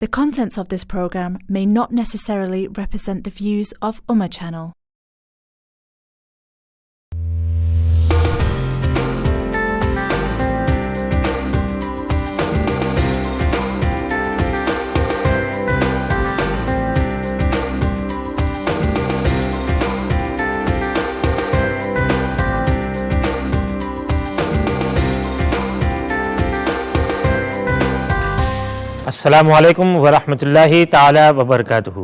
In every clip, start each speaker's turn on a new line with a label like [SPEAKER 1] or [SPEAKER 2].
[SPEAKER 1] The contents of this program may not necessarily represent the views of Ummah Channel.
[SPEAKER 2] अस्सलामु अलैकुम वरहमतुल्लाहि ताला वबरकातुहू।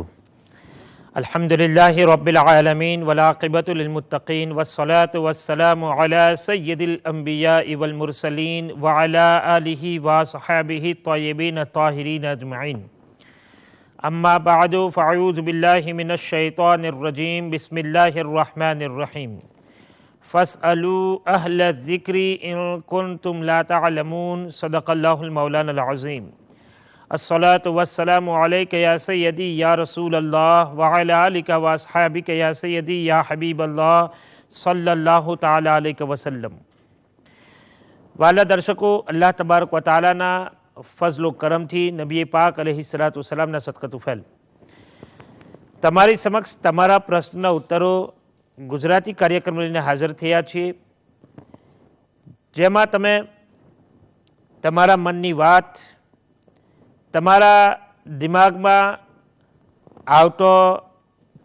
[SPEAKER 2] अल्हम्दुलिल्लाहि रब्बिल आलमीन वल आक़िबतु लिल मुत्तक़ीन वस्सलातु वस्सलामु अला सय्यिदिल अंबियाइ वल मुरसलीन व अला आलिहि व सहाबिहि तय्यबीन ताहिरीन अजमईन। अम्मा बअदु फ़अऊज़ु बिल्लाहि मिनश शैतानिर रजीम। बिस्मिल्लाहिर रहमानिर रहीम। फ़स्अलू अहल ज़िक्रि इन कुन्तुम ला तअलमून। सदक़ल्लाहुल मौलानाल अज़ीम। अस्सलातु वस्सलामु अलैका या सय्यदी या रसूल अल्लाह व अला आलिका व अस्हाबिका या सय्यदी या हबीब अल्लाह सल्लल्लाहु ताला अलैहि वसल्लम। वाला दर्शकों, अल्लाह तबारक व तालाना फजल करम थी नबी पाक अलैहिस्सलातु वस्सलामना सदक़तु फैल તમારી સમક્ષ તમારા પ્રશ્નના ઉત્તરો ગુજરાતી કાર્યક્રમ લઈને હાજર થયા છીએ, જેમાં તમે તમારા મનની વાત, તમારા દિમાગમાં આવતો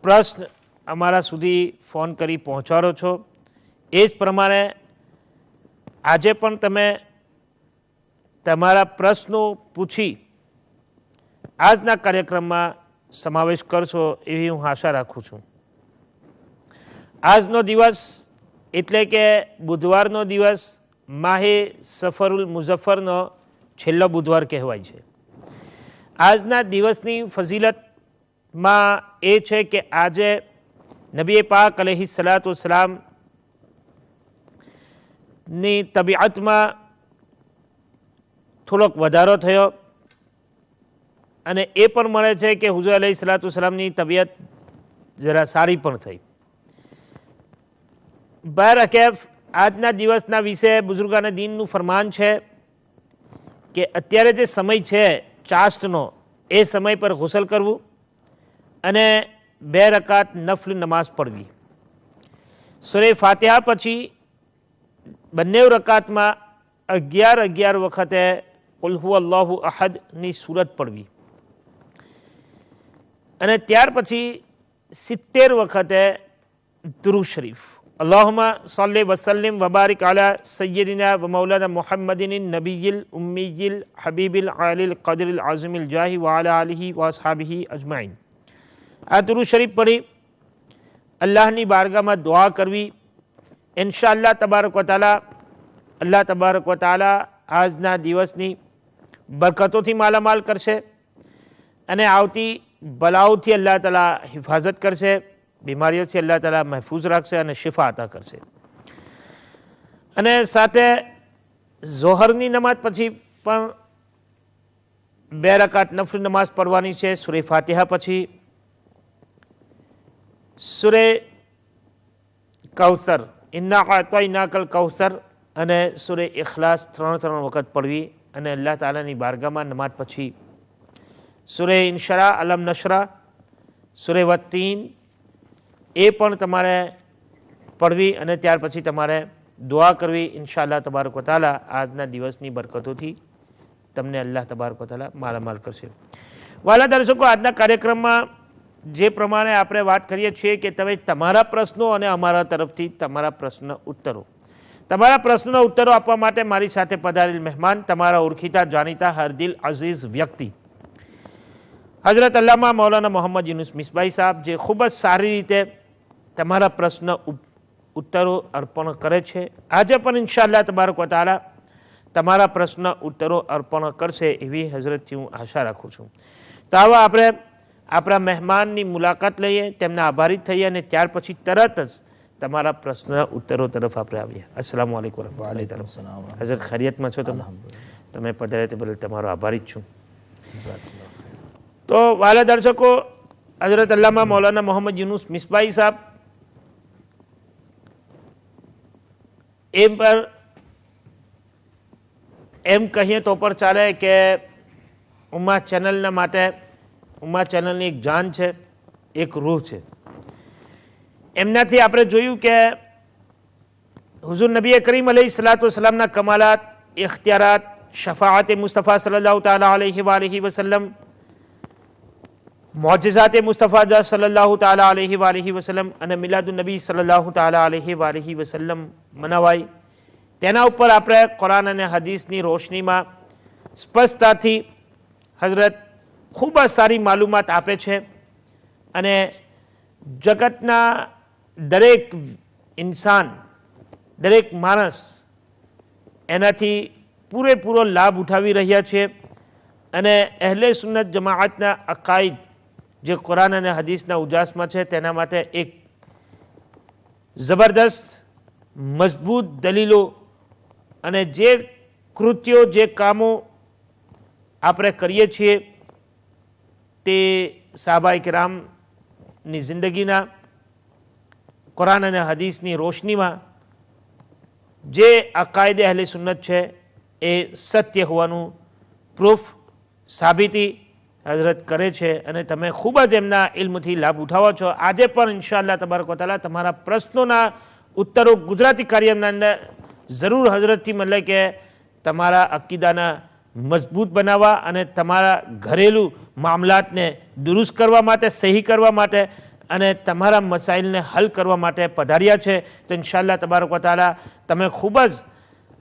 [SPEAKER 2] પ્રશ્ન અમારા સુધી ફોન કરી પહોંચાડો છો। એ જ પ્રમાણે આજે પણ તમે તમારા પ્રશ્નો પૂછી આજના કાર્યક્રમમાં સમાવેશ કરશો એવી હું આશા રાખું છું। આજનો દિવસ એટલે કે બુધવારનો દિવસ માહે સફરુલ મુઝફ્ફરનો છેલ્લો બુધવાર કહેવાય છે। આજના દિવસની ફઝીલતમાં એ છે કે આજે નબી પાક अलैहिस्सलातु वस्सलामની તબિયતમાં થોડોક વધારો થયો અને એ પણ મળે છે કે હુઝુર अलैहिस्सलातु वस्सलामની તબિયત જરા સારી પણ થઈ। બહરકેફ આજના દિવસના વિશે બુઝુર્ગાને દીનનું ફરમાન છે કે અત્યારે જે સમય છે ચાસ્ટનો, એ સમય પર ગુસલ કરવું અને 2 રકાત નફલ નમાઝ પઢવી। સૂરે ફાતિહા પછી બંને રકાતમાં 11 વખતે કુલ હુવલ્લાહુ અહદની સૂરત પઢવી અને ત્યાર પછી 70 વખતે દરૂદ શરીફ। अल्लाहुम्मा सल्लि वसल्लिम वबारिक अला सय्यदिना व मौलाना मुहम्मदिन नबील उम्मील हबीबिल आलिल क़द्रिल आज़िमिल जाहि व अला आलिहि व अस्हाबिहि अजमाइन। आ दुरूद शरीफ पढ़ी अल्लाहनी बारगाहमां दुआ करवी। इंशाअल्लाह तबारक व तआला अल्लाह तबारक व तआला આજના દિવસની બરકતોથી માલામાલ કરશે અને આવતી બલાઓથી અલ્લાહ તઆલા હિફાજત કરશે, બીમારીઓથી અલ્લાહ તાલા મહેફૂઝ રાખશે અને શિફા અતા કરશે। અને સાથે ઝોહરની નમાઝ પછી પણ 2 રકાત નફલ નમાઝ પઢવાની છે। સૂરે ફાતિહા પછી સૂરે કૌસર, ઇન્ના અતઈનાકલ કૌસર અને સૂરે ઇખલાસ 3 વખત પઢવી અને અલ્લાહ તાલાની બારગાહમાં નમાઝ પછી સૂરે ઇન્શરા, અલમ નશરા, સૂરે વત્તીન એ પણ તમારે પઢવી અને ત્યાર પછી તમારે દુઆ કરવી। ઇન્શાઅલ્લાહ તબારક વ તઆલા આજના દિવસની બરકતોથી તમને અલ્લાહ તબારક વ તઆલા માલામાલ કરશે। વાલા દર્શકો, આજના કાર્યક્રમમાં જે પ્રમાણે આપણે વાત કરીએ છીએ કે તમે તમારા પ્રશ્નો અને અમારા તરફથી તમારા પ્રશ્નોના ઉત્તરો આપવા માટે મારી સાથે પધારેલ મહેમાન તમારા ઓળખીતા જાણીતા હરદિલ અઝીઝ વ્યક્તિ હજરત અલ્લામા મૌલાના મોહમ્મદ યુનુસ મિસબાઈ સાહેબ, જે ખૂબ જ સારી રીતે તમારા પ્રશ્ન ઉત્તરો અર્પણ કરે છે। આજે પણ ઇન્શાઅલ્લાહ તબારક વ તઆલા તમારા પ્રશ્ન ઉત્તરો અર્પણ કરશે એવી હજરતથી હું આશા રાખું છું। તો આવો આપણે આપણા મહેમાનની મુલાકાત લઈએ, તેમના આભારી થઈએ અને ત્યાર પછી તરત જ તમારા પ્રશ્ન ઉત્તરો તરફ આપણે આવીએ। અસ્સલામુ અલૈકુમ વરહમતુલ્લાહ। હજરત ખૈરિયતમાં છો તમે? તમે પધાર્યા તે બદલ તમારો આભારી જ છું। તો વાલા દર્શકો, હજરત અલ્લામા મૌલાના મોહમ્મદ યુનુસ મિસબાઈ સાહેબ એમ કહીએ તો પર ચાલે કે ઉમ્મા ચેનલના માટે ઉમ્મા ચેનલની એક જાન છે, એક રૂહ છે. એમનાથી આપણે જોયું કે હુઝુર નબી કરીમ અલૈહિસ્સલાતુ વસ્સલામના કમાલાત, ઇખ્તિયારાત, શફાઅત મુસ્તફા સલ્લલ્લાહુ તાલા અલૈહિ વસલ્લમ, મોજિઝાત મુસ્તફા સલ્લલ્લાહુ તાલા અલૈહિ વસલ્લમ અને મિલાદુન નબી સલ્લલ્લાહુ તાલા અલૈહિ વસલ્લમ મનાવાય. તેના ઉપર આપણે કુરાન અને હદીસની રોશનીમાં સ્પષ્ટતાથી હઝરત ખૂબ જ સારી માલુમાત આપે છે અને જગતના દરેક ઇન્સાન, દરેક માણસ એનાથી પૂરેપૂરો લાભ ઉઠાવી રહ્યા છે અને અહેલે સુન્નત જમાઅતના અકાઈદ જે કુરાન અને હદીસના ઉજાસમાં છે તેના માટે એક જબરદસ્ત મજબૂત દલીલો અને જે કૃત્યો, જે કામો આપણે કરીએ છીએ તે સાહાબાએ કિરામની જિંદગીના કુરાન અને હદીસની રોશનીમાં જે અકાયદે અહેલે સુન્નત છે એ સત્ય હોવાનું પ્રૂફ, સાબિતી હઝરત કરે છે અને તમે ખૂબ જ એમના ઇલ્મથી લાભ ઉઠાવો છો. આજે પણ ઇન્શાઅલ્લાહ તબારક વ તઆલા તમારા પ્રશ્નોના ઉત્તરો ગુજરાતી કાર્યક્રમના અંદર જરૂર હઝરતથી મળે કે તમારા અકીદાના મજબૂત બનાવવા અને તમારા ઘરેલું મામલાતને દુરુસ્ત કરવા માટે, સહી કરવા માટે અને તમારા મસાઇલને હલ કરવા માટે પધાર્યા છે. તો ઇન્શાઅલ્લાહ તબારક વ તઆલા તમે ખૂબ જ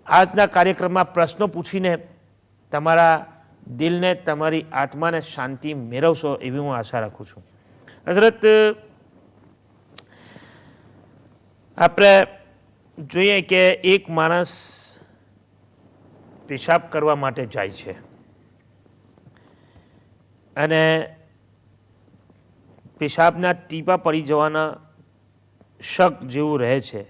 [SPEAKER 2] આજના કાર્યક્રમમાં પ્રશ્નો પૂછીને તમારા દિલને, તમારી આત્માને શાંતિ મેળવશો એવી હું આશા રાખું છું. હઝરત, આપણે જોઈએ કે એક માણસ પેશાબ કરવા માટે જાય છે અને પેશાબના ટીપા પડી જવાના શક જેવું રહે છે,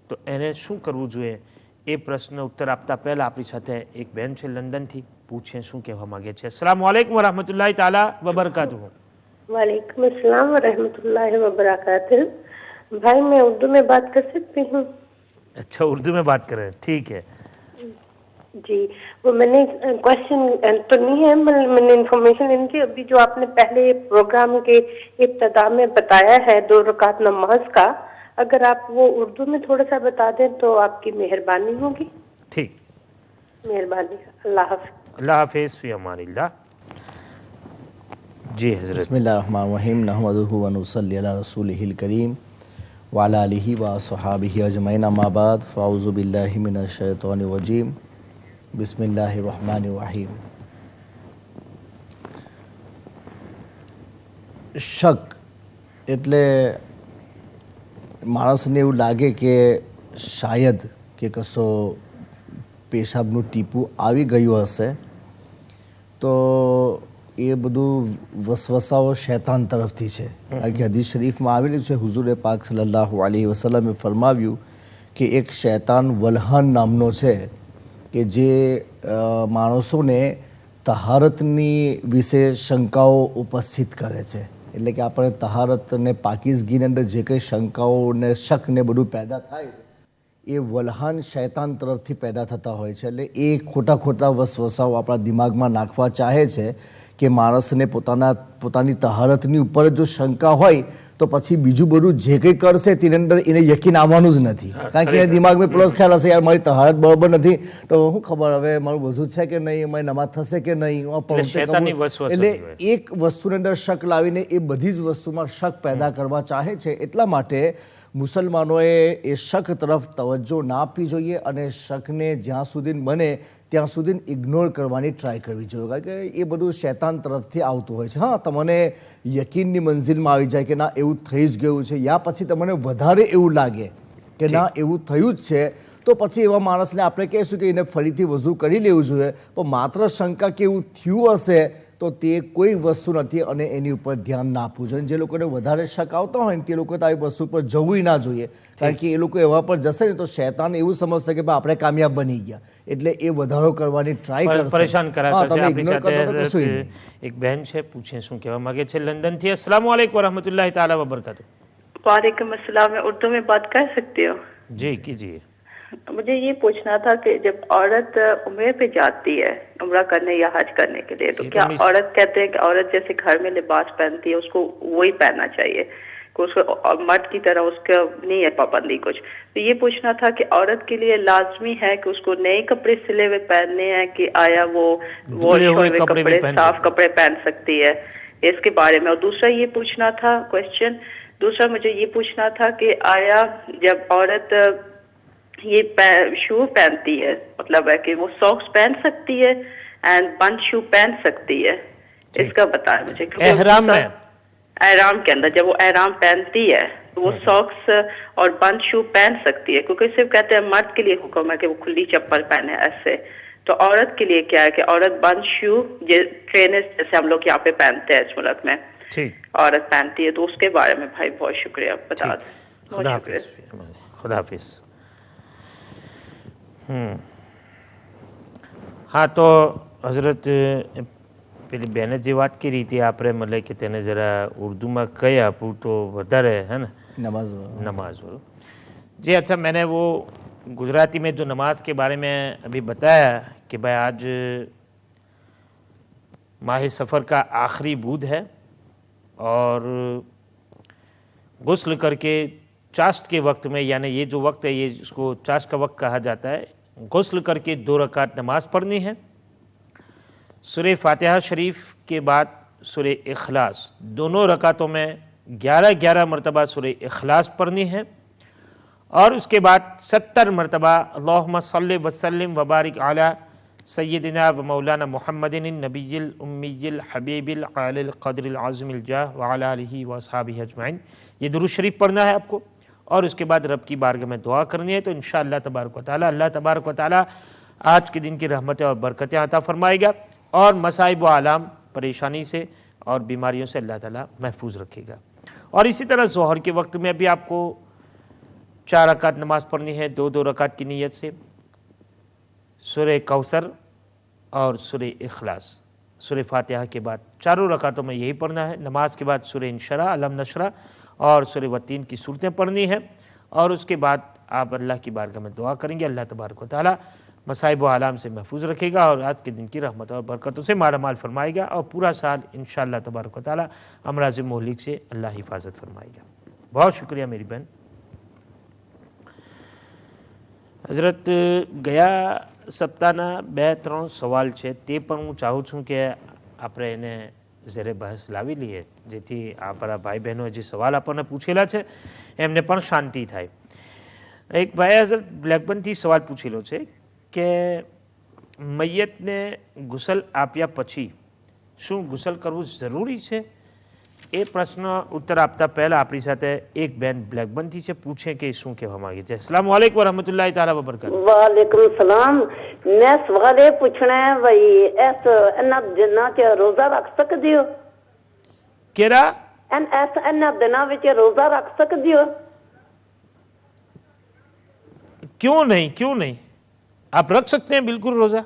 [SPEAKER 2] તો એને શું કરવું જોઈએ? એ પ્રશ્ન ઉત્તર આપતા પહેલા આપણી સાથે એક બહેન છે લંડનથી, પૂછે શું કહેવા માંગે છે. अस्सलाम वालेकुम वरहमतुल्लाहि ताला वबरकातुहू.
[SPEAKER 3] वालेकुम अस्सलाम वरहमतुल्लाहि वबरकातुहू. भाई मैं उर्दू में बात कर सकती हूँ?
[SPEAKER 2] अच्छा, उर्दू में बात करें, ठीक है
[SPEAKER 3] जी. वो मैंने क्वेश्चन तो नहीं है, मैंने इन्फॉर्मेशन इनकी अभी जो आपने पहले प्रोग्राम के इब्तिदा में बताया है 2 रकात नमाज का, अगर आप वो उर्दू में थोड़ा सा बता दें तो आपकी मेहरबानी होगी.
[SPEAKER 2] ठीक,
[SPEAKER 3] मेहरबानी. अल्लाह हाफ़िज़.
[SPEAKER 2] अल्लाह हाफिज़ फी अमानिल्लाह. जी हज़रत.
[SPEAKER 4] बिस्मिल्लाहिर्रहमानिर्रहीम. नहमदुहु व नुसल्ली अला रसूलिहिल करीम व अला आलिहि व अस्हाबिहि अजमईन. अम्मा बाद फ़अऊज़ु बिल्लाहि मिनश शैतानिर रजीम. बिस्मिल्लाहिर्रहमानिर्रहीम. શક એટલે માણસને એવું લાગે કે શાયદ કે કશો પેશાબનું ટીપું આવી ગયું હશે, તો એ બધું વસવસાઓ શૈતાન તરફથી છે. કારણ કે હદીસ શરીફમાં આવેલું છે, હુઝુરે પાક સલ્લલ્લાહુ અલૈહિ વસલ્લમે ફરમાવ્યું કે એક શૈતાન વલહાન નામનો છે કે જે માણસોને તહારતની વિશે શંકાઓ ઉપસ્થિત કરે છે. એટલે કે આપણે તહારત અને પાકીઝગીની અંદર જે કંઈ શંકાઓ ને શક ને બધું પેદા થાય છે એ વલહાન શૈતાન તરફથી પેદા થતા હોય છે. એટલે એ ખોટા વસવસાઓ આપણા દિમાગમાં નાખવા ચાહે છે કે માણસને પોતાની તહારતની ઉપર જો શંકા હોય તો પછી બીજું બધું જે કંઈ કરશે તેની અંદર એને યકીન આવવાનું જ નથી. કારણ કે એના દિમાગમાં પેલો ખ્યાલ હશે, યાર મારી તહારત બરાબર નથી તો શું ખબર હવે મારું વજૂ છે કે નહીં, મારી નમાઝ થશે કે નહીં. એટલે એક વસ્તુની અંદર શક લાવીને એ બધી જ વસ્તુમાં શક પેદા કરવા ચાહે છે. એટલા માટે મુસલમાનોએ એ શક તરફ તવજ્જો ના આપવી જોઈએ અને શકને જ્યાં સુધી બને ત્યાં સુધી ઇગ્નોર કરવાની ટ્રાય કરવી જોઈએ. કારણ કે એ બધું શૈતાન તરફથી આવતું હોય છે. હા, તમને યકીનની મંઝિલમાં આવી જાય કે ના એવું થઈ જ ગયું છે, યા પછી તમને વધારે એવું લાગે કે ના એવું થયું જ છે, તો પછી એવા માણસને આપણે કહીશું કે એને ફરીથી વઝૂ કરી લેવું જોઈએ. પણ માત્ર શંકા કે એવું થયું હશે તો તે કોઈ વસ્તુ નથી અને એની ઉપર ધ્યાન ના આપવું જોઈએ. જે લોકોને વધારે શક આવતા હોય ને તે લોકો તો આવી વસ્તુ પર જવું ના જોઈએ. કારણ કે એ લોકો એવા પર જશે ને તો શૈતાન એવું સમજશે કે આપણે કામયાબ બની ગયા, એટલે એ વધારો કરવાની ટ્રાય કરશે,
[SPEAKER 2] પરેશાન કરાશે. એક બહેન છે, પૂછે શું કહેવા માંગે છે લંડનથી. अस्सलाम वालेकुम वरहमतुल्लाहि ताला वबरकातुहू.
[SPEAKER 3] वालेकुम अस्सलाम. मैं उर्दू में बात कर सकती हूँ?
[SPEAKER 2] जी कीजिए.
[SPEAKER 5] मुझे ये पूछना था कि जब औरत उम्रे पे जाती है उम्रा करने या हज करने के लिए, तो क्या औरत कहते हैं कि औरत जैसे घर में लिबास पहनती है उसको वही पहनना चाहिए, कि उसको मर्द की तरह उसका नहीं है पाबंदी कुछ। तो ये पूछना था कि औरत के लिए लाजमी है कि उसको नए कपड़े सिले हुए पहनने हैं कि आया वो वॉश हुए कपड़े साफ कपड़े पहन सकती है, इसके बारे में। और दूसरा ये पूछना था दूसरा मुझे ये पूछना था कि आया जब औरत ये शू पहनती है, मतलब है कि वो सॉक्स पहन सकती है एंड बंद शू पहन सकती है, इसका बताया मुझे।
[SPEAKER 2] एहराम में,
[SPEAKER 5] एहराम के अंदर जब वो एहराम पहनती है तो वो सॉक्स और बंद शू पहन सकती है, क्योंकि सिर्फ कहते हैं मर्द के लिए हुक्म है कि वो खुली चप्पल पहने ऐसे। तो औरत के लिए क्या है कि औरत बंद शू ट्रेनर्स जैसे हम लोग यहाँ पे पहनते हैं इस मुल्क में, औरत पहनती है, तो उसके बारे में भाई बहुत शुक्रिया बता दें।
[SPEAKER 2] खुदा हाफिज। हाँ, तो હઝરત પેલી બેને જે વાત કરી હતી આપણે મતલબ કે તેને જરા ઉર્દૂમાં કઈ આપું તો વધારે है ना, नमाज जी। अच्छा, मैंने वो गुजराती में जो नमाज के बारे में अभी बताया कि भाई आज माह सफ़र का आखिरी बूद है और गुस्ल करके चाश्त के वक्त में, यानी ये जो वक्त है ये इसको चाश्त का वक्त कहा जाता है, गुस्ल करके 2 रकात नमाज पढ़नी है। सूरह फातिहा शरीफ के बाद सूरह इखलास, दोनों रकातों में 11-11 मरतबा सूरह इखलास पढ़नी है और उसके बाद 70 मरतबा अल्लाहुम्मा सल्लि वसल्लिम वबारिक अला सय्यदिना व मौलाना मुहम्मदिन नबील उम्मील हबीबिल आलिल क़द्रिल आज़िमिल जाह व अला आलिहि व अस्हाबिहि अजमईन, ये दुरूद शरीफ पढ़ना है आपको और उसके बाद रब की बारगाह में दुआ करनी है। तो इंशाअल्लाह तबारक व तआला अल्लाह तबारक व तआला आज के दिन की रहमतें और बरकतें अता फरमाएगा और मसाइब व आलाम, परेशानी से और बीमारियों से अल्लाह ताला महफूज रखेगा। और इसी तरह ज़ोहर के वक्त में भी आपको 4 रकात नमाज पढ़नी है, 2-2 रकात की नीयत से, सूरह कौसर और सूरह इखलास, सूरह फातिहा के बाद चारों रकातों में यही पढ़ना है। नमाज के बाद सूरह इंशरा, अलम नशरा और सूरह वतीन की सूरतें पढ़नी है और उसके बाद आप अल्लाह की बारगाह में दुआ करेंगे। अल्लाह तबारक व तआला मसाइब व आलाम से महफूज रखेगा और आज के दिन की रहमत और बरकतों से मारामाल फरमाएगा और पूरा साल इंशाअल्लाह तबारक व तआला अमराज मोहलिक से अल्लाह हिफाजत फरमाएगा। बहुत शुक्रिया मेरी बहन। હઝરત ગયા સપ્તાહના 2-3 સવાલ છે તે પણ હું ચાહું છું કે આપણે એને ઝેરે બહસ લાવી લઈએ, જેથી આપણા ભાઈ બહેનો જે સવાલ આપણને પૂછેલા છે એમને પણ શાંતિ થાય। એક ભાઈ હઝરત બ્લેકબર્નથી સવાલ પૂછેલો છે કે મૈયતને ગુસલ આપ્યા પછી શું ગુસલ કરવું જરૂરી છે? એ પ્રશ્ન ઉત્તર આપતા પહેલા આપણી સાથે એક બેન બ્લેકબર્નથી છે, પૂછે કે શું કહેવા માંગે છે। अस्सलाम वालेकुम व रहमतुल्लाहि ताला व बरकातहू।
[SPEAKER 6] वालेकुम सलाम। मैं सवाल ये पूछना है भाई, ऐस इन्ना दिनां च रोजा रख सकदे हो?
[SPEAKER 2] केड़ा
[SPEAKER 6] ऐस इन्ना दिनां विच रोजा रख सकदे हो?
[SPEAKER 2] क्यों नहीं, आप रख सकते हैं बिल्कुल रोजा।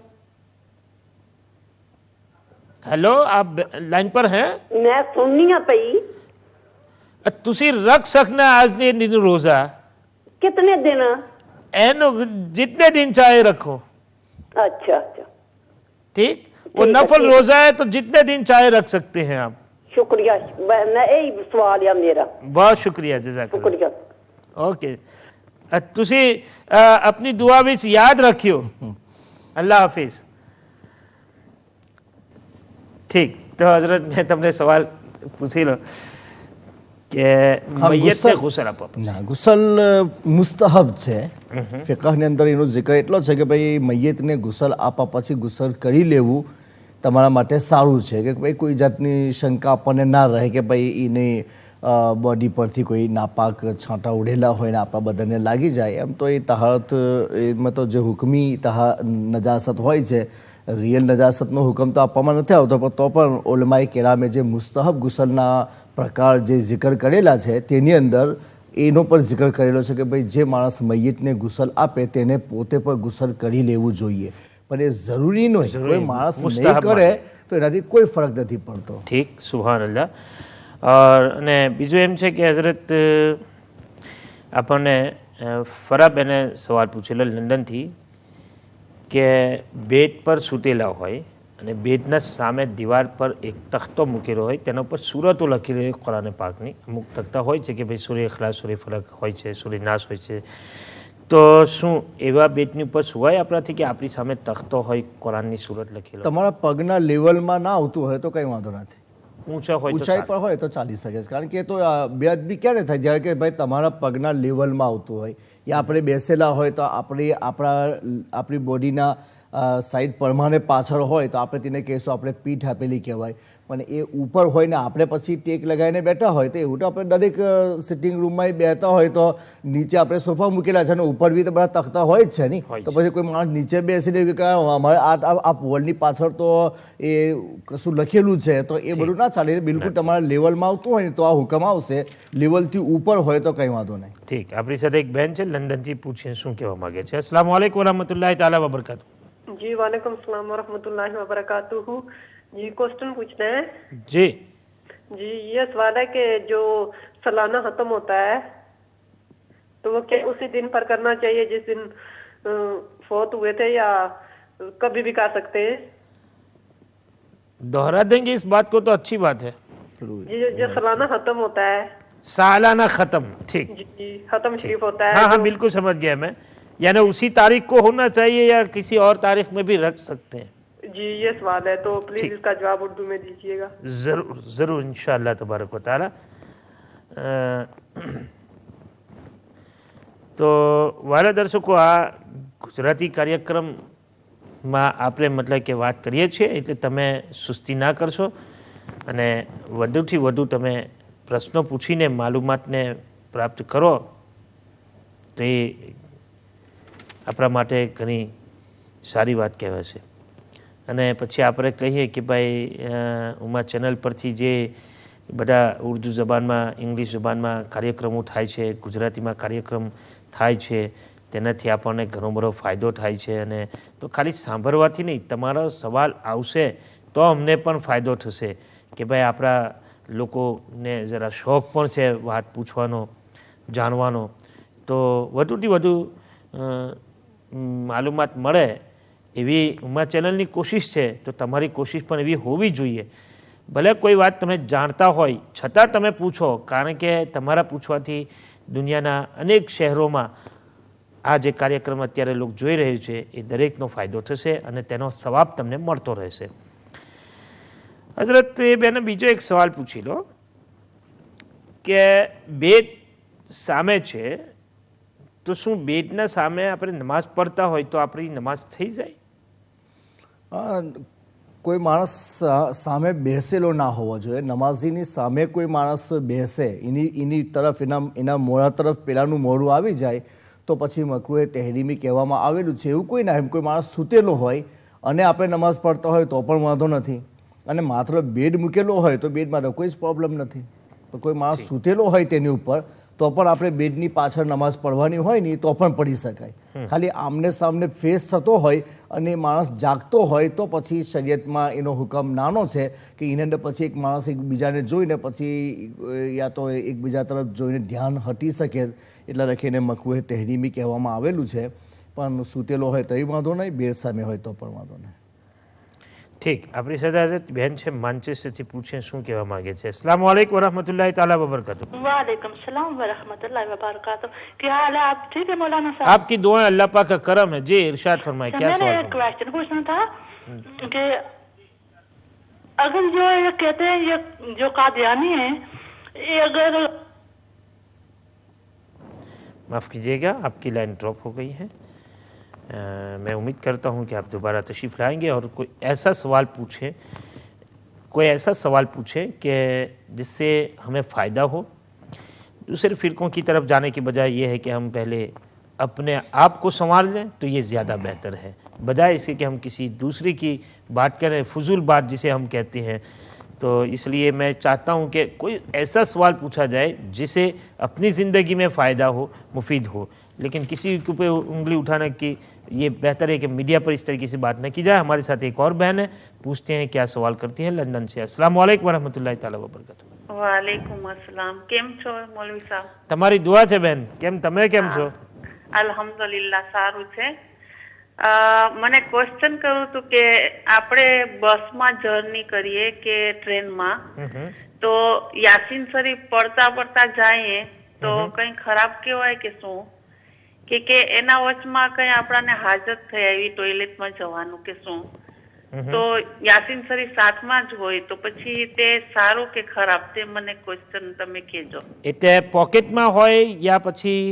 [SPEAKER 2] हेलो, आप लाइन पर हैं?
[SPEAKER 6] मैं सुननी पई।
[SPEAKER 2] तुसी रख सकना आज दे दिन रोजा।
[SPEAKER 6] कितने दिन?
[SPEAKER 2] जितने दिन चाहे रखो।
[SPEAKER 6] अच्छा,
[SPEAKER 2] ठीक। वो नफल रोजा है तो जितने दिन चाहे रख सकते हैं आप।
[SPEAKER 6] शुक्रिया, मैं यही सवाल है मेरा।
[SPEAKER 2] बहुत शुक्रिया, जज़ाकल्लाह।
[SPEAKER 6] शुक्रिया।
[SPEAKER 2] ओके, तुसी अपनी दुआ भी याद रखियो। अल्लाह हाफिज। ठीक, तो हजरत मैं तमने सवाल पूछी लो કે મૈયતને ગુસલ આપવા
[SPEAKER 4] ના, ગુસલ મુસ્તહબ છે। ફિકહની અંદર એનો જિક્ર એટલો છે કે ભાઈ મૈયતને ગુસલ આપવા પછી ગુસલ કરી લેવું તમારા માટે સારું છે કે ભાઈ કોઈ જાતની શંકા આપણને ના રહે કે ભાઈ એને બોડી પરથી કોઈ નાપાક છાંટા ઉડેલા હોય ને આપણા બધાને લાગી જાય। એમ તો એ તહારત એમાં તો જે હુકમી નજાસત હોય છે, रियल नजासतનો હુકમ તો આપવામાં નથી આવતો, પણ તો પણ ઉલમાએ કેરામે જે મુસ્તહબ ગુસલના પ્રકાર જે જિકર કરેલા છે તેની અંદર એનો પણ જિકર કરેલો છે કે ભાઈ જે માણસ મૈયતને ગુસલ આપે તેને પોતે પણ ગુસલ કરી લેવું જોઈએ, પણ એ જરૂરી નહીં। કોઈ માણસ નહીં કરે તો એનાથી કોઈ ફરક નથી પડતો।
[SPEAKER 2] ઠીક, સુભાનઅલ્લાહ। અને બીજું એમ છે કે હઝરત આપણને ફરાબેને સવાલ પૂછેલો લંડનથી કે બેડ પર સૂતેલા હોય અને બેડના સામે દીવાલ પર એક તખ્તો મૂકેલો હોય, તેના ઉપર સુરતો લખેલી હોય કુરાન પાકની. અમુક તખ્તા હોય છે કે ભાઈ સૂર્ય ઇખલાસ, સૂર્ય ફલક હોય છે, સૂર્ય નાસ હોય છે. તો શું એવા બેડની ઉપર સુવાય આપણાથી કે આપણી સામે તખ્તો હોય કુરાનની સુરત લખેલો?
[SPEAKER 4] તમારા પગના લેવલમાં ના આવતું હોય તો કંઈ વાંધો નથી.
[SPEAKER 2] ઊંચા હોય,
[SPEAKER 4] ઊંચાઈ પર હોય તો ચાલી શકે છે. કારણ કે એ તો બેઅદબી ક્યારે થાય? જ્યારે કે ભાઈ તમારા પગના લેવલમાં આવતું હોય, યા આપણે બેસેલા હોય તો આપણી બોડીના સાઈડ પ્રમાણે પાછળ હોય તો આપણે તેને કહીશું આપણે પીઠ આપેલી કહેવાય. પણ એ ઉપર હોય ને આપણે પછી ટેક લગાવીને બેઠા હોય તો એવું તો આપણે દરેક સિટિંગ રૂમમાં બેઠા હોય તો નીચે આપણે સોફા મૂકેલા છે અને ઉપર બી તો બધા તખ્તા હોય જ છે નહીં. તો પછી કોઈ માણસ નીચે બેસીને અમારે આ વોલની પાછળ તો એ કશું લખેલું છે તો એ બધું ના ચાલે. બિલકુલ તમારા લેવલમાં આવતું હોય ને તો આ હુકમ આવશે. લેવલથી ઉપર હોય તો કંઈ વાંધો નહીં.
[SPEAKER 2] ઠીક. આપણી સાથે એક બેન છે લંડનથી, પૂછીએ શું કહેવા માંગે છે. અસ્સલામ વાલેકુમ વરહમતુલ્લાહિ તાલા વબરકાતુહુ.
[SPEAKER 3] जी वालेकुम सलाम वरहमतुल्लाहि वबरकातुहू. जी क्वेश्चन पूछना है
[SPEAKER 2] जी.
[SPEAKER 3] जी ये सवाल है कि जो सालाना खत्म होता है तो वो क्या उसी दिन पर करना चाहिए जिस दिन फौत हुए थे या कभी भी कर सकते हैं?
[SPEAKER 2] दोहरा देंगे इस बात को तो अच्छी बात है.
[SPEAKER 3] जी जो सालाना खत्म होता है,
[SPEAKER 2] सालाना खत्म. ठीक.
[SPEAKER 3] जी खत्म शरीफ होता है.
[SPEAKER 2] हाँ हाँ बिल्कुल समझ गया मैं. यानी उसी तारीख को होना चाहिए या किसी और तारीख में भी रख सकते हैं?
[SPEAKER 3] जी ये सवाल है तो प्लीज इसका जवाब उर्दू में दीजिएगा.
[SPEAKER 2] जरूर जरूर इंशाअल्लाह तबारक व तआला. તો વાલા દર્શકો, આ ગુજરાતી કાર્યક્રમમાં આપણે મતલબ કે વાત કરીએ છીએ એટલે તમે સુસ્તી ના કરશો અને વધુથી વધુ તમે પ્રશ્નો પૂછીને માલુમાતને પ્રાપ્ત કરો તો એ આપણા માટે ઘણી સારી વાત કહેવાય છે. અને પછી આપણે કહીએ કે ભાઈ ઉમા ચેનલ પરથી જે બધા ઉર્દુ જબાનમાં, ઇંગ્લિશ જબાનમાં કાર્યક્રમો થાય છે, ગુજરાતીમાં કાર્યક્રમ થાય છે, તેનાથી આપણને ઘણો બધો ફાયદો થાય છે. અને તો ખાલી સાંભળવાથી નહીં, તમારો સવાલ આવશે તો અમને પણ ફાયદો થશે કે ભાઈ આપણા લોકોને જરા શોખ પણ છે વાત પૂછવાનો, જાણવાનો. તો વધુથી વધુ માલુમાત મળે એવી ઉમા ચેનલની કોશિશ છે. તો તમારી કોશિશ પણ એવી હોવી જોઈએ. ભલે કોઈ વાત તમે જાણતા હોય છતાં તમે પૂછો, કારણ કે તમારા પૂછવાથી દુનિયાના અનેક શહેરોમાં આ જે કાર્યક્રમ અત્યારે લોકો જોઈ રહ્યું છે એ દરેકનો ફાયદો થશે અને તેનો સવાબ તમને મળતો રહેશે. હજરત, એ બેને બીજો એક સવાલ પૂછી લો કે બેડ સામે છે તો શું બેડના સામે આપણે નમાઝ પડતા હોય તો આપણી નમાઝ થઈ જાય?
[SPEAKER 4] કોઈ માણસ સામે બેસેલો ના હોવો જોઈએ. નમાઝીની સામે કોઈ માણસ બેસે, એની તરફ એના મોઢા તરફ પેલાનું મોઢું આવી જાય તો પછી મકરૂહ તહેરીમી કહેવામાં આવેલું છે. એવું કોઈ ના, એમ કોઈ માણસ સૂતેલો હોય અને આપણે નમાઝ પડતા હોય તો પણ વાંધો નથી. અને માત્ર બેડ મૂકેલો હોય તો બેડમાં કોઈ જ પ્રોબ્લેમ નથી. તો કોઈ માણસ સૂતેલો હોય તેની ઉપર તો પણ આપણે બેડની પાછળ નમાઝ પડવાની હોય ને તો પણ પડી શકાય. ખાલી આમને સામને ફેસ થતો હોય અને માણસ જાગતો હોય તો પછી શરીયતમાં એનો હુકમ નાનો છે કે એને પછી એક માણસ એકબીજાને જોઈને પછી યા તો એકબીજા તરફ જોઈને ધ્યાન હટી શકે, એટલે લખીને મકરૂહ તહેરીમી કહેવામાં આવેલું છે. પણ સૂતેલો હોય તોય વાંધો નહીં, બેડ સામે હોય તો પણ વાંધો નહીં.
[SPEAKER 2] ઠીક. આપણી સાથે બહેન છે માન્ચેસ્ટરથી, પૂછે શું કહેવા માંગે છે. अस्सलाम वालेकुम वरहमतुल्लाहि ताला वबरकातुहू.
[SPEAKER 7] वालेकुम सलाम वरहमतुल्लाहि वबरकातुहू. क्या हाल है? आप ठीक है मौलाना साहब?
[SPEAKER 2] आपकी दुआएं अल्लाह पाक का करम है. जी इरशाद फरमाए, क्या सवाल?
[SPEAKER 7] मैंने एक क्वेश्चन पूछना था कि अगर जो ये कहते हैं ये जो कादियानी है ये अगर
[SPEAKER 2] माफ़ कीजिएगा, आपकी लाइन ड्रॉप हो गई है. मैं उम्मीद करता हूँ कि आप दोबारा तशरीफ़ लाएंगे और कोई ऐसा सवाल पूछे कि जिससे हमें फ़ायदा हो. दूसरे फ़िरक़ों की तरफ जाने की बजाय ये है कि हम पहले अपने आप को संभाल लें तो ये ज़्यादा बेहतर है, बजाय इसके कि हम किसी दूसरे की बात करें, फजूल बात जिसे हम कहते हैं. तो इसलिए मैं चाहता हूँ कि कोई ऐसा सवाल पूछा जाए जिसे अपनी ज़िंदगी में फ़ायदा हो, मुफीद हो. लेकिन किसी के ऊपर उंगली उठाने की ये बेहतर है कि मीडिया पर इस तरीके से बात न की जाए. हमारे साथ एक और बहन है, पूछते हैं क्या सवाल करती हैं लंदन से. अस्सलाम वालेकुम वरहमतुल्लाहि ताला वबरकातुहू.
[SPEAKER 5] વાલેકુમ અસલામ. કેમ છો મૌલવી સાહેબ?
[SPEAKER 2] તમારી દુઆ છે બેન. કેમ તમે કેમ છો?
[SPEAKER 5] અલ્હમ્દુલિલ્લાહ, સારું છે. મને ક્વેશ્ચન કરવું હતું કે આપણે બસમાં જર્ની કરીએ કે ટ્રેનમાં, તો યાસીન શરીફ પડતા જઈએ તો કઈ ખરાબ કહેવાય કે શું? કે એના વચમાં કઈ આપણાને હાજત થઈ આવી ટોયલેટમાં જવાનું કે શું, તો યાસીન શરીફ સાથમાં જ હોય તો પછી તે સારું કે ખરાબ, તે મને ક્વેશ્ચન તમે કહેજો.
[SPEAKER 2] એટલે પોકેટમાં હોય યા પછી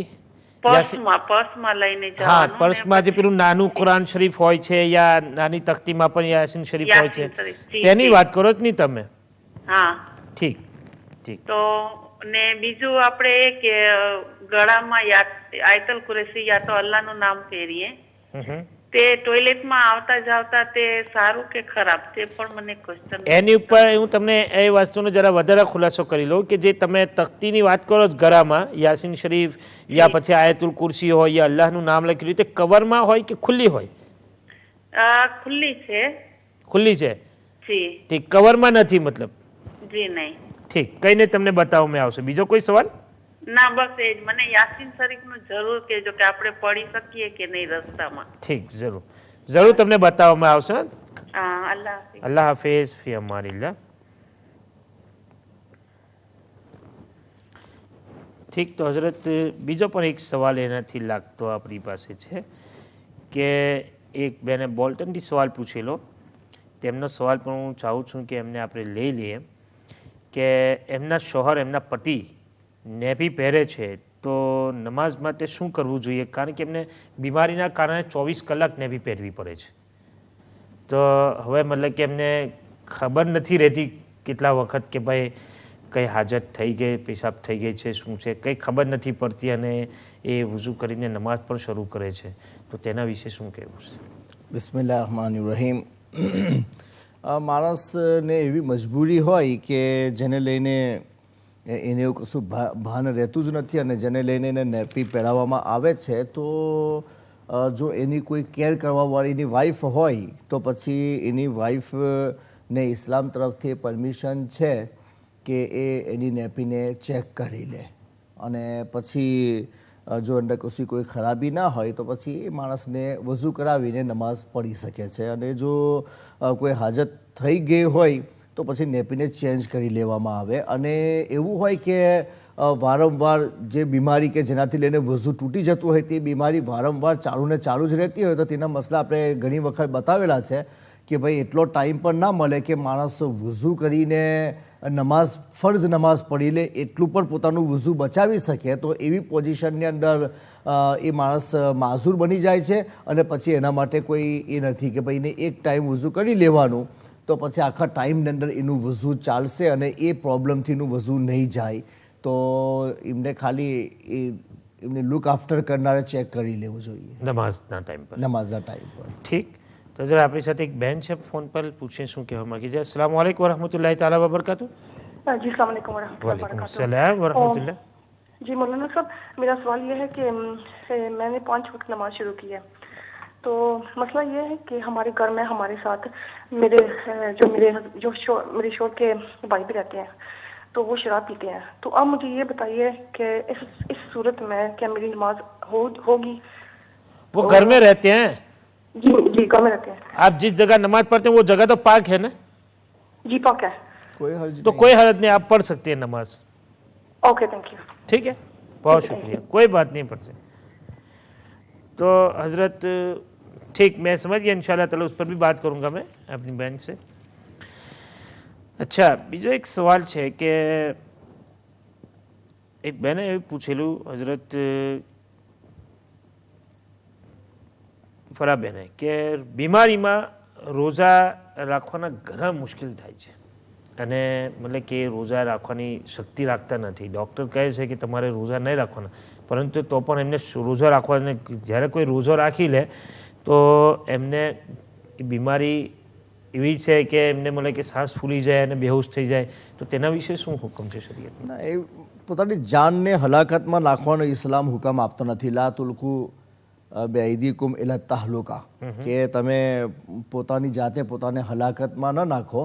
[SPEAKER 5] પર્સમાં લઈને જવાનું?
[SPEAKER 2] હા, પર્સમાં જે પેલું નાનું કુરાન શરીફ હોય છે યા નાની તખ્તીમાં પણ યાસીન શરીફ હોય છે, તેની વાત કરો જ નહીં તમે?
[SPEAKER 5] હા,
[SPEAKER 2] ઠીક ઠીક.
[SPEAKER 5] તો ને બીજું આપણે એ કે ગળામાં આયતલ કુરેશી યા તો અલ્લાહનું નામ પહેરીએ, તે ટોયલેટમાં આવતા જાવતા તે સારું કે ખરાબ, તે પણ મને ક્વેશ્ચન.
[SPEAKER 2] એની ઉપર હું તમને એ વસ્તુનો જરા વધારે ખુલાસો કરી લઉં કે જે તમે તખ્તીની વાત કરો છો ગળામાં યાસીન શરીફ યા પછી આયતુલ કુરસી હોય યા અલ્લાહનું નામ લખેલું, તે કવરમાં હોય કે ખુલ્લી હોય?
[SPEAKER 5] ખુલ્લી છે.
[SPEAKER 2] ખુલ્લી છે?
[SPEAKER 5] જી.
[SPEAKER 2] ઠીક, કવરમાં નથી મતલબ?
[SPEAKER 5] જી નહીં.
[SPEAKER 2] ઠીક, કઈને તમને બતાવવામાં આવશે. બીજો કોઈ સવાલ?
[SPEAKER 5] ના, બસ એ જ. મને યાસીન શરીફનું જરૂર કહેજો કે આપણે પડી શકીએ કે નહીં રસ્તામાં.
[SPEAKER 2] ઠીક, જરૂર જરૂર તમને બતાવવામાં આવશે.
[SPEAKER 5] અલ્લાહ હાફિઝ.
[SPEAKER 2] અલ્લાહ હાફિઝ, ફી અમાનિલ્લાહ. ઠીક, તો હજરત બીજો પણ એક સવાલ એનાથી લાગતો આપણી પાસે છે કે એક બેને બોલ્ટનથી સવાલ પૂછેલો. તેમનો સવાલ પણ હું ચાહું છું કે એમને આપણે લઈ લઈએ કે એમના શોહર, એમના પતિ નેભી પહેરે છે તો નમાઝ માટે શું કરવું જોઈએ? કારણ કે એમને બીમારીના કારણે 24 કલાક નેભી પહેરવી પડે છે. તો હવે મતલબ કે એમને ખબર નથી રહેતી કેટલા વખત કે ભાઈ કઈ હાજત થઈ ગઈ, પેશાબ થઈ ગઈ છે, શું છે, કંઈ ખબર નથી પડતી અને એ વઝૂ કરીને નમાઝ પણ શરૂ કરે છે. તો તેના વિશે શું કહેવું છે?
[SPEAKER 4] બિસ્મિલ્લાહ રહમાનિર રહીમ. માણસને એવી મજબૂરી હોય કે જેને લઈને એને એવું કશું ભાન રહેતું જ નથી અને જેને લઈને એને નેપી પહેરાવવામાં આવે છે, તો જો એની કોઈ કેર કરવાવાળી એની વાઈફ હોય તો પછી એની વાઈફને ઇસ્લામ તરફથી પરમિશન છે કે એ એની નેપીને ચેક કરી લે અને પછી જો અંદર કશું કોઈ ખરાબી ના હોય તો પછી એ માણસને વઝૂ કરાવીને નમાઝ પઢી શકે છે. અને જો કોઈ હાજત થઈ ગઈ હોય તો પછી નેપીને ચેન્જ કરી લેવામાં આવે. અને એવું હોય કે વારંવાર જે બીમારી કે જેનાથી લઈને વઝૂ તૂટી જતું હોય તે બીમારી વારંવાર ચાલુ જ રહેતી હોય તો તેના મસલા આપણે ઘણી વખત બતાવેલા છે કે ભાઈ એટલો ટાઈમ પણ ના મળે કે માણસ વઝૂ કરીને નમાઝ, ફર્જ નમાઝ પઢી લે, એટલું પણ પોતાનું વઝૂ બચાવી શકે. તો એવી પોઝિશનની અંદર એ માણસ માઝૂર બની જાય છે અને પછી એના માટે કોઈ એ નથી કે ભાઈ એને એક ટાઈમ વઝૂ કરી લેવાનું તો પછી આખા ટાઈમની અંદર એનું વઝૂ ચાલશે અને એ પ્રોબ્લેમથી એનું વઝૂ નહીં જાય. તો એમને ખાલી એમને લુક આફ્ટર કરનારે ચેક કરી લેવું જોઈએ
[SPEAKER 2] નમાઝના ટાઈમ
[SPEAKER 4] પર.
[SPEAKER 2] ઠીક, તો જરા આપણી સાથે એક બેન છે ફોન પર, પૂછે શું કહેવા માંગે છે. अस्सलाम वालेकुम वरहमतुल्लाहि ताला वबरकातुहू.
[SPEAKER 7] जी अस्सलाम वालेकुम
[SPEAKER 2] वालेकुम सलाम वरहमतुल्लाह.
[SPEAKER 7] जी मौलाना साहब, मेरा सवाल ये है कि मैंने 5 वक्त नमाज शुरू की है, तो मसला ये है कि हमारे घर में हमारे साथ मेरे शोर के भाई भी रहते हैं, तो वो शराब पीते हैं. तो आप मुझे ये बताइए कि इस सूरत में क्या मेरी नमाज होगी?
[SPEAKER 2] वो घर में रहते हैं?
[SPEAKER 7] जी घर में रहते हैं.
[SPEAKER 2] आप जिस जगह नमाज पढ़ते हैं वो जगह तो पाक है ना?
[SPEAKER 7] जी पाक है.
[SPEAKER 4] कोई हर्ज
[SPEAKER 2] तो कोई हर्ज नहीं, आप पढ़ सकते हैं नमाज.
[SPEAKER 7] Okay, thank you.
[SPEAKER 2] ठीक है, बहुत शुक्रिया, कोई बात नहीं पढ़ सकते. तो हजरत ठीक, मैं समझ गया, इंशाल्लाह ताला उस पर भी बात करूंगा मैं अपनी बहन से. अच्छा, બીજો એક સવાલ છે કે એક બહેને એવું પૂછેલું હજરત ફરાબેને કે બીમારીમાં રોઝા રાખવાના ઘણા મુશ્કેલ થાય છે અને મતલબ કે રોઝા રાખવાની શક્તિ રાખતા નથી. ડૉક્ટર કહે છે કે તમારે રોઝા નહીં રાખવાના, પરંતુ તો પણ એમને રોઝા રાખવાને જ્યારે કોઈ રોઝો રાખી લે તો એમને બીમારી એવી છે કે એમને મતલબ કે શ્વાસ ફૂલી જાય અને બેહોશ થઈ જાય. તો તેના વિશે શું હુકમ છે શરીયતમાં?
[SPEAKER 4] એ પોતાની જાનને હલાકતમાં નાખવાનો ઇસ્લામ હુકમ આપતો નથી. લા તુલ્કુ બેઆઈદીકુમ ઇલા તહલુકા, કે તમે પોતાની જાતે પોતાને હલાકતમાં ન નાખો.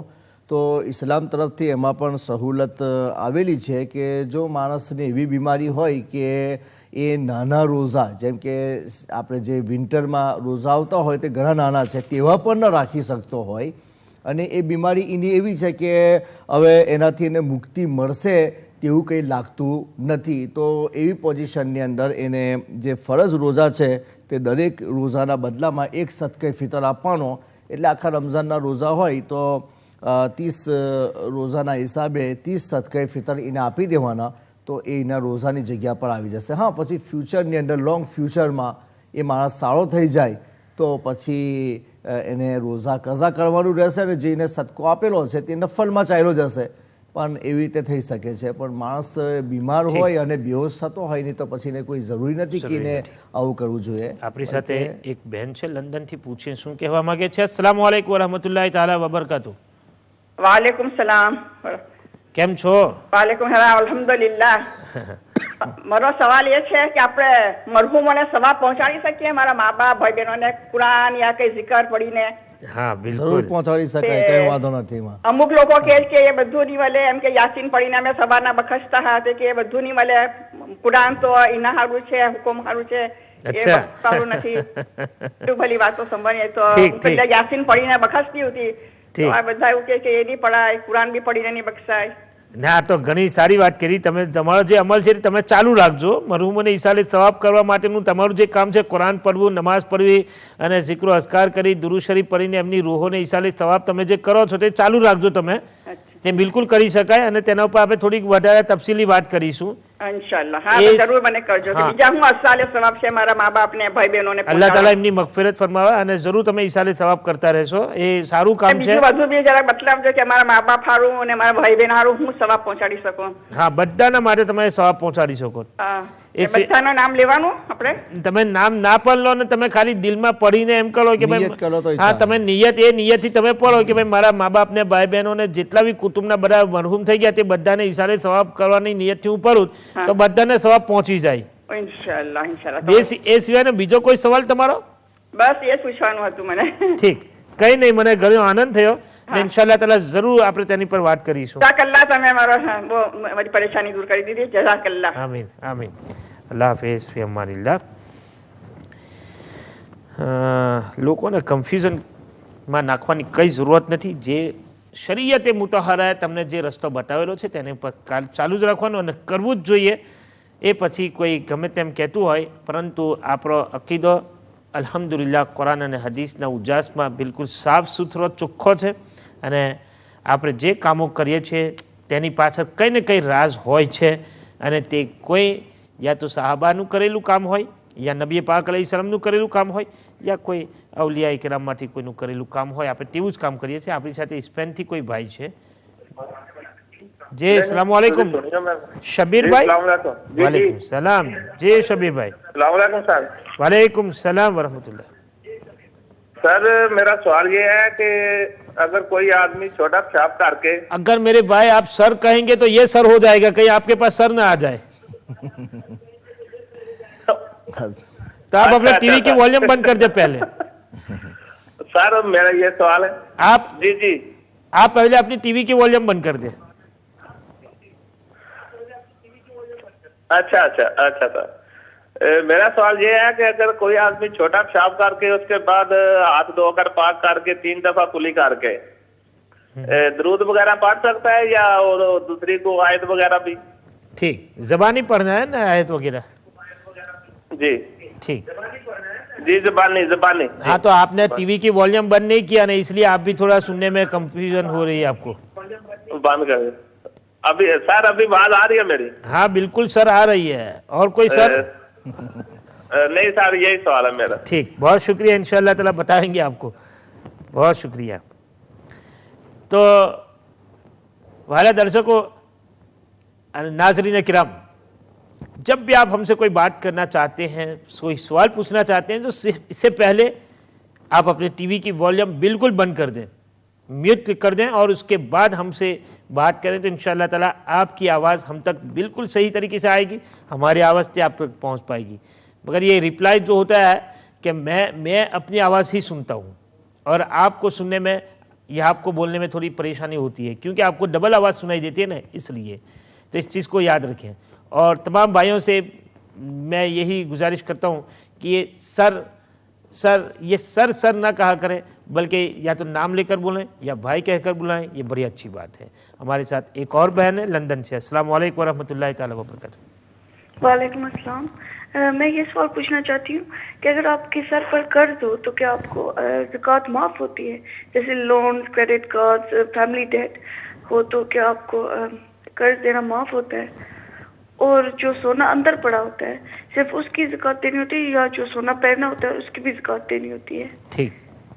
[SPEAKER 4] તો ઇસ્લામ તરફથી એમાં પણ સહુલત આવેલી છે કે જો માણસને એવી બીમારી હોય કે એ નાના રોઝા, જેમ કે આપણે જે વિન્ટરમાં રોઝા આવતા હોય તે ઘણા નાના છે તેવા પણ ન રાખી શકતો હોય અને એ બીમારી એની એવી છે કે હવે એનાથી એને મુક્તિ મળશે તેવું કંઈ લાગતું નથી, તો એવી પોઝિશનની અંદર એને જે ફરજ રોઝા છે તે દરેક રોઝાના બદલામાં એક સદકે ફિતર આપવાનો, એટલે આખા રમઝાનના રોઝા હોય તો 30 રોઝાના હિસાબે 30 સદકે ફિતર એને આપી દેવાના, તો એ એના રોઝાની જગ્યા પર આવી જશે. હા, પછી ફ્યુચરની અંદર લોંગ ફ્યુચરમાં એ માણસ સારો થઈ જાય તો પછી એને રોઝા કઝા કરવાનું રહેશે અને જે એને સદકો આપેલો છે તે નફલમાં ચાલ્યો જશે, પણ એવી રીતે થઈ શકે છે. પણ માણસ બીમાર હોય અને બેહોશ થતો હોય નહીં તો પછી એને કોઈ જરૂરી નથી કે એને આવું કરવું જોઈએ.
[SPEAKER 2] આપણી સાથે એક બહેન છે લંડનથી, પૂછીએ શું કહેવા માંગે છે. અસ્સલામુ અલૈકુમ વરહમતુલ્લાહિ તાલા વબરકાતુ.
[SPEAKER 8] વાલેકુમ સલામ.
[SPEAKER 2] કેમ છો?
[SPEAKER 8] વાલેકુમ સલામ, અલ્હમ્દુલિલ્લાહ. મારો સવાલ એ છે કે આપણે મરહુમોને સવાબ પહોંચાડી શકીએ, મારા મા બાપ ભાઈ બહેનોને કુરાન યા કઈ zikr પડીને?
[SPEAKER 2] હા, બિલકુલ
[SPEAKER 4] જરૂર પહોંચાડી શકાય, કઈ વાંધો નથી એમાં.
[SPEAKER 8] અમુક લોકો કહે કે એ બધું નહીં મળે, એમ કે યાસીન પડીને અમે સવારના બખસતા હતા કે એ બધું નહીં મળે, કુરાન તો એના સારું છે, હુકમ સારું છે, એ સારું નથી. એટલું ભલી વાતો સંભાળીએ તો પેલા યાસીન પડીને બખસતી હતી, તો આ બધા એવું કે એ નહીં પડાય, કુરાન બી પડીને નહીં બખસાય.
[SPEAKER 2] ના, તો ઘણી સારી વાત કરી તમે. તમારો જે અમલ છે તમે ચાલુ રાખજો. મરહુમને ઈસાલે સવાબ કરવા માટેનું તમારું જે કામ છે, કુરાન પડવું, નમાઝ પડવી અને zikro અઝકાર કરી દુરૂદ શરીફ પડીને એમની રૂહોને ઈસાલે સવાબ તમે જે કરો છો તે ચાલુ રાખજો. તમે તે બિલકુલ કરી શકાય અને તેના ઉપર આપણે થોડીક વધારે તફસીલી વાત કરીશું
[SPEAKER 8] ઇન્શાઅલ્લાહ. હા, જરૂર મને કરજો. બીજા હું અસાલે સવાબ છે મારા મા બાપને ભાઈ બહેનોને,
[SPEAKER 2] અલ્લાહ તાલા એમની મગફિરત ફરમાવે અને જરૂર તમે ઈસાલે સવાબ કરતા રહેશો. એ સારું કામ છે.
[SPEAKER 8] બધું બી જરા મતલબ છે કે મારા મા બાપ હારું અને મારા ભાઈ બહેન હારું હું સવાબ પહોંચાડી શકું.
[SPEAKER 2] હા, બધાના માટે તમે સવાબ પહોંચાડી શકો.
[SPEAKER 8] બધાનું નામ લેવાનું આપણે?
[SPEAKER 2] તમે નામ ના પણ લો ને તમે ખાલી દિલમાં પડીને એમ કરો કે ભાઈ, હા, તમે નિયત એ નિયતથી તમે પડો કે ભાઈ મારા મા બાપને ભાઈ બહેનોને જેટલા બી કુટુંબના બધા મરહુમ થઈ ગયા તે બધાને ઈસાલે સવાબ કરવાની નિયતથી હું પડું તો બધાને સવાબ પહોંચી જાય
[SPEAKER 8] ઇન્શાઅલ્લાહ. ઇન્શાઅલ્લાહ.
[SPEAKER 2] એ સિવાયનો બીજો કોઈ સવાલ તમારો?
[SPEAKER 8] બસ એ પૂછવાનું હતું મને.
[SPEAKER 2] ઠીક, કઈ નહીં, મને ઘણો આનંદ થયો. ઇન્શાઅલ્લાહ તાલા જરૂર આપણે તેની પર વાત કરીશું.
[SPEAKER 8] જઝાકલ્લાહ, તમે મારી પરેશાની દૂર કરી દીધી. જઝાકલ્લાહ.
[SPEAKER 2] આમીન આમીન. અલ્લાહ હાફિઝ, ફી અમાનિલ્લાહ. લોકોને કન્ફ્યુઝનમાં નાખવાની કઈ જરૂરત નથી. જે શરીયતે મુતહરાએ તમને જે રસ્તો બતાવેલો છે તેને પર ચાલુ જ રાખવાનો અને કરવું જ જોઈએ. એ પછી કોઈ ગમે તેમ કહેતું હોય, પરંતુ આપણો અકીદો અલ્હમ્દુલિલ્લાહ કુરાન અને હદીસના ઉજાસમાં બિલકુલ સાફ સુથરો ચોખ્ખો છે અને આપણે જે કામો કરીએ છીએ તેની પાછળ કંઈ ને કંઈ રાઝ હોય છે અને તે કોઈ યા તો સહાબાનું કરેલું કામ હોય યા નબી પાક અલૈહિસ્સલામનું કરેલું કામ હોય યા કોઈ અવલિયા ઇકરામમાંથી કોઈનું કરેલું કામ હોય. આપણે તેવું જ કામ કરીએ છીએ. આપણી સાથે સ્પેનથી કોઈ ભાઈ છે. જી, અસ્સલામુ અલૈકુમ. શબીરભાઈ. વાલેકુમ સલામ. જી शबीर
[SPEAKER 9] सर.
[SPEAKER 2] वालेकुम सलाम वरहमतुल्लाह.
[SPEAKER 9] सर, मेरा सवाल ये है कि अगर कोई आदमी छोटा पेशाब करके,
[SPEAKER 2] अगर मेरे भाई आप सर कहेंगे तो ये सर हो जाएगा, कहीं आपके पास सर ना आ जाए. तो आप अपने टीवी की वॉल्यूम बंद कर दे पहले.
[SPEAKER 9] सर, मेरा ये सवाल है.
[SPEAKER 2] आप
[SPEAKER 9] जी
[SPEAKER 2] आप पहले अपनी टीवी की वॉल्यूम बंद कर दे.
[SPEAKER 9] अच्छा सर. मेरा सवाल ये है कि अगर कोई आदमी छोटा पेशाब करके उसके बाद हाथ धोकर पाक करके 3 दफा कुली करके दरूद वगैरह पढ़ सकता है या और दूसरी को आयत वगैरह भी?
[SPEAKER 2] ठीक, जबानी पढ़ना है ना आयत वगैरह?
[SPEAKER 9] जी
[SPEAKER 2] ठीक
[SPEAKER 9] जी, जबानी.
[SPEAKER 2] हाँ, तो आपने टीवी की वॉल्यूम बंद नहीं किया ना, इसलिए आप भी थोड़ा सुनने में कंफ्यूजन हो रही है आपको.
[SPEAKER 9] बंद कर. अभी सर अभी बात आ रही है मेरी?
[SPEAKER 2] हाँ बिल्कुल सर, आ रही है. और कोई सर?
[SPEAKER 9] नहीं सर, यही सवाल है मेरा.
[SPEAKER 2] ठीक, बहुत शुक्रिया. इंशाअल्लाह ताला बताएंगे आपको. बहुत शुक्रिया. तो वाला दर्शकों, नाज़रीन किराम, जब भी आप हमसे कोई बात करना चाहते हैं, कोई सवाल पूछना चाहते हैं, तो इससे पहले आप अपने टीवी की वॉल्यूम बिल्कुल बंद कर दें, म्यूट कर दें और उसके बाद हमसे बात करें. तो इंशाअल्लाह ताला आपकी आवाज़ हम तक बिल्कुल सही तरीके से आएगी, हमारी आवाज़ से आप तक पहुँच पाएगी. मगर ये रिप्लाई जो होता है कि मैं अपनी आवाज़ ही सुनता हूँ और आपको सुनने में यह आपको बोलने में थोड़ी परेशानी होती है क्योंकि आपको डबल आवाज़ सुनाई देती है ना, इसलिए। तो इस चीज़ को याद रखें। और तमाम भाइयों से मैं यही गुजारिश करता हूँ कि ये सर ना कहा करें, बल्कि या तो नाम लेकर बोलें या भाई कहकर बुलाएं, ये बड़ी अच्छी बात है। हमारे साथ एक और बहन है लंदन से। अस्सलाम वालेकुम रहमतुल्लाहि ताला व बरकातहू।
[SPEAKER 10] वालेकुम अस्सलाम। मैं ये सवाल पूछना चाहती हूँ कि अगर आपके सर पर कर्ज हो तो क्या आपको ज़कात माफ़ होती है? जैसे loan, credit card, family debt हो तो क्या आपको कर्ज देना माफ़ होता है? और जो सोना अंदर पड़ा होता है सिर्फ उसकी ज़कात देनी होती है या जो सोना पहनना होता है उसकी भी ज़कात देनी होती है?
[SPEAKER 2] ठीक।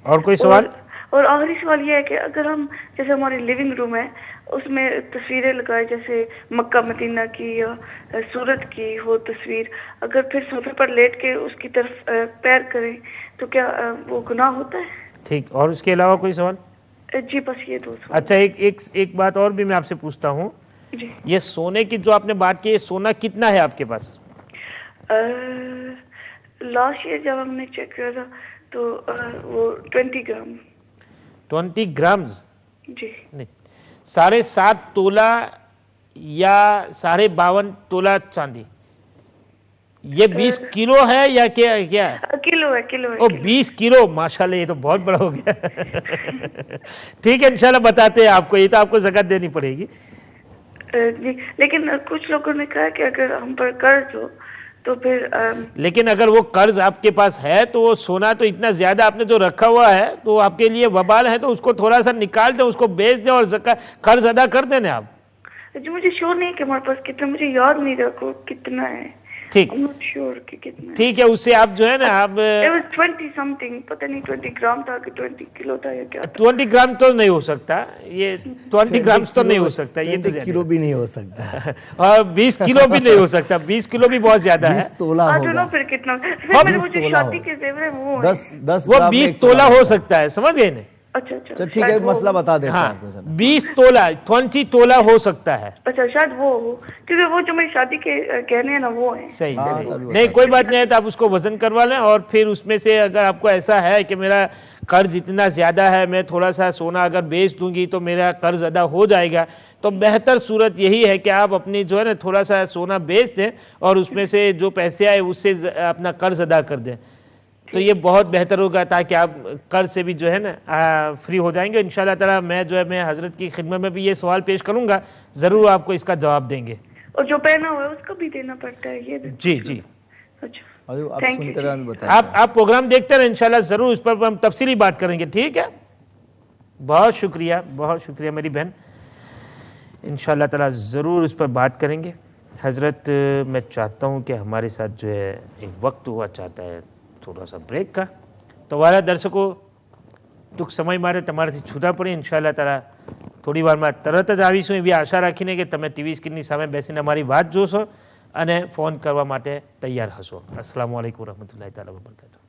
[SPEAKER 2] और कोई सवाल?
[SPEAKER 10] और आखिरी सवाल ये है कि अगर हम जैसे हमारी लिविंग रूम है उसमें तस्वीरें लगाए, जैसे मक्का मदीना की या सूरत की हो तस्वीर, अगर फिर सोफे पर लेट के उसकी तरफ पैर करें तो क्या वो गुनाह होता है?
[SPEAKER 2] ठीक। और उसके अलावा कोई सवाल?
[SPEAKER 10] जी बस ये 2 सवाल।
[SPEAKER 2] अच्छा, एक बात और भी मैं आपसे पूछता हूँ। ये सोने की जो आपने बात की, सोना कितना है आपके पास?
[SPEAKER 10] लास्ट ईयर जब हमने चेक किया था तो वो 20 ग्राम।
[SPEAKER 2] 20 ग्राम्स?
[SPEAKER 10] जी
[SPEAKER 2] नहीं, 7.5 तोला या 52.5 तोला चांदी। ये 20 किलो है या क्या
[SPEAKER 10] किलो है?
[SPEAKER 2] ओ 20 किलो, माशाल्लाह, ये तो बहुत बड़ा हो गया। ठीक है, इंशाल्लाह बताते हैं आपको, ये तो आपको ज़कात देनी पड़ेगी।
[SPEAKER 10] जी, लेकिन कुछ लोगों ने कहा कि अगर हम पर कर्ज हो तो फिर
[SPEAKER 2] लेकिन अगर वो कर्ज आपके पास है तो वो सोना तो इतना ज्यादा आपने जो रखा हुआ है तो आपके लिए वबाल है, तो उसको थोड़ा सा निकाल दें, उसको बेच दें और कर्ज अदा कर दें आप।
[SPEAKER 10] जो मुझे श्योर नहीं है कि हमारे पास कितना, मुझे याद नहीं रखो कितना है।
[SPEAKER 2] ठीक, ठीक है, उससे आप जो है ना आप
[SPEAKER 10] 20 समथिंग, पता नहीं 20 ग्राम था कि 20 किलो था या क्या था।
[SPEAKER 2] 20 ग्राम तो नहीं हो सकता, ये 20 ग्राम तो नहीं हो सकता, ये तो
[SPEAKER 4] किलो भी नहीं हो सकता
[SPEAKER 2] और 20 किलो भी नहीं हो सकता, 20 किलो भी बहुत ज्यादा है।
[SPEAKER 4] 20 तोला होगा।
[SPEAKER 10] फिर कितना? मुझे शादी के जेवर वो
[SPEAKER 2] 20 तोला हो सकता है, समझ गए ना?
[SPEAKER 10] अच्छा,
[SPEAKER 4] ठीक है, मसला बता देता हूं
[SPEAKER 2] आपको। 20 तोला 20 तोला हो सकता है।
[SPEAKER 10] अच्छा, शायद वो हो, क्योंकि वो जो मेरी शादी के कहने हैं ना वो है।
[SPEAKER 2] सही। नहीं, कोई बात नहीं है, तो आप उसको वजन करवा लें और फिर उसमें से अगर आपको ऐसा है कि मेरा कर्ज इतना ज्यादा है, मैं थोड़ा सा सोना अगर बेच दूंगी तो मेरा कर्ज अदा हो जाएगा, तो बेहतर सूरत यही है कि आप अपनी जो है ना थोड़ा सा सोना बेच दें और उसमें से जो पैसे आए उससे अपना कर्ज अदा कर दें, तो ये बहुत बेहतर होगा, ताकि आप कर्ज से भी जो है ना फ्री हो जाएंगे इंशाल्लाह ताला। मैं जो है मैं हजरत की खिदमत में भी ये सवाल पेश करूंगा, ज़रूर आपको इसका जवाब देंगे।
[SPEAKER 10] और जो पहना हुआ है उसका भी देना पड़ता है ये?
[SPEAKER 2] जी।
[SPEAKER 10] अच्छा,
[SPEAKER 4] आप सुनते रहना, बताइए।
[SPEAKER 2] आप प्रोग्राम देखते रहें, इंशाल्लाह ज़रूर इस पर हम तफसीली बात करेंगे। ठीक है, बहुत शुक्रिया मेरी बहन, इंशाल्लाह ताला ज़रूर इस पर बात करेंगे। हज़रत, मैं चाहता हूँ कि हमारे साथ जो है एक वक्त हुआ चाहता है थोड़ा सा ब्रेक का, तो वाला दर्शकों टूंक समय मारे તમારાથી છૂટા પડી ઇન્શાઅલ્લાહ તારા થોડી વારમાં તરત જ આવીશું એવી આશા રાખીને કે તમે ટીવી સ્ક્રીનની સામે બેસીને અમારી વાત જોશો અને ફોન કરવા માટે તૈયાર હશો। અસ્સલામુ અલૈકુમ વરહમતુલ્લાહિ તઆલા વબરકાતુહુ।